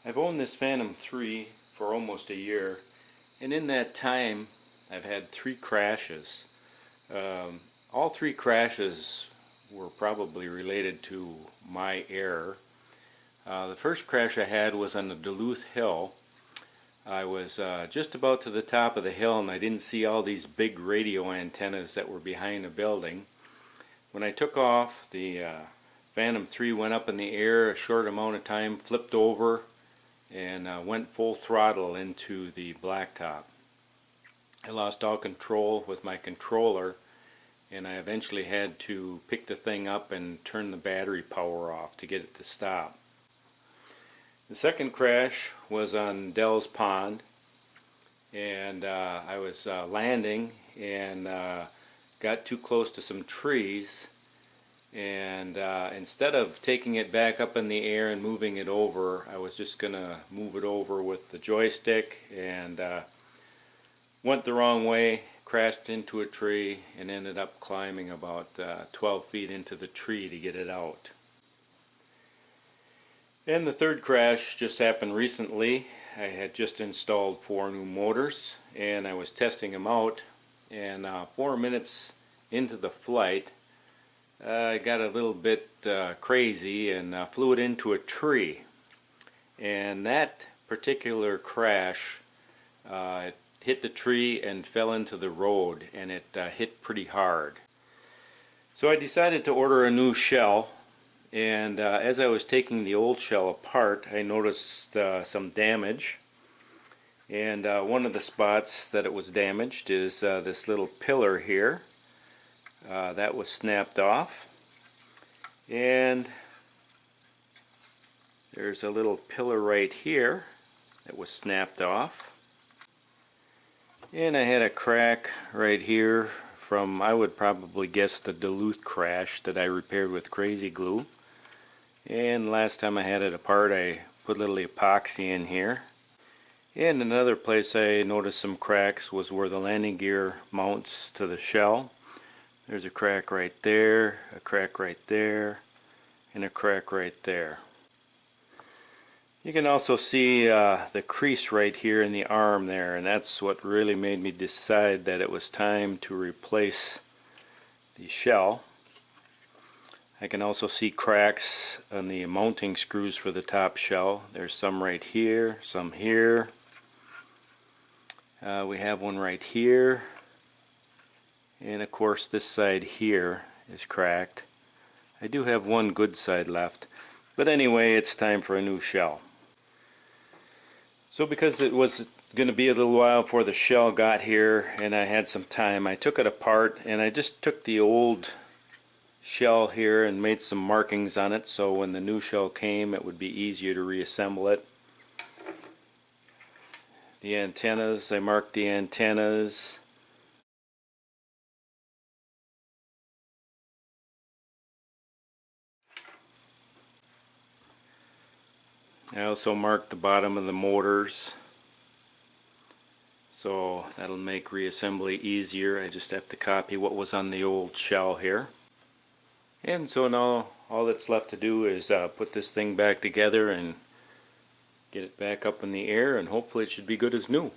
I've owned this Phantom 3 for almost a year, and in that time I've had 3 crashes. All 3 crashes were probably related to my error. The first crash I had was on the Duluth Hill. I was just about to the top of the hill and I didn't see all these big radio antennas that were behind a building. When I took off, the Phantom 3 went up in the air a short amount of time, flipped over, and went full throttle into the blacktop. I lost all control with my controller, and I eventually had to pick the thing up and turn the battery power off to get it to stop. The second crash was on Dell's Pond, and I was landing and got too close to some trees, and instead of taking it back up in the air and moving it over, I was just gonna move it over with the joystick, and went the wrong way, crashed into a tree, and ended up climbing about 12 feet into the tree to get it out. And the third crash just happened recently. I had just installed 4 new motors and I was testing them out, and 4 minutes into the flight I got a little bit crazy and flew it into a tree. And that particular crash, it hit the tree and fell into the road, and it hit pretty hard. So I decided to order a new shell, and as I was taking the old shell apart, I noticed some damage. And one of the spots that it was damaged is this little pillar here. That was snapped off, and there's a little pillar right here that was snapped off, and I had a crack right here from, I would probably guess, the Duluth crash that I repaired with Crazy Glue. And last time I had it apart, I put a little epoxy in here. And another place I noticed some cracks was where the landing gear mounts to the shell. There's a crack right there, a crack right there, and a crack right there. You can also see the crease right here in the arm there, and that's what really made me decide that it was time to replace the shell. I can also see cracks on the mounting screws for the top shell. There's some right here, some here. We have one right here. And of course this side here is cracked. I do have one good side left, but anyway, it's time for a new shell. So because it was going to be a little while before the shell got here and I had some time, I took it apart and I just took the old shell here and made some markings on it so when the new shell came it would be easier to reassemble it. The antennas, I marked the antennas. I also marked the bottom of the motors, so that'll make reassembly easier. I just have to copy what was on the old shell here. And so now all that's left to do is put this thing back together and get it back up in the air, and hopefully it should be good as new.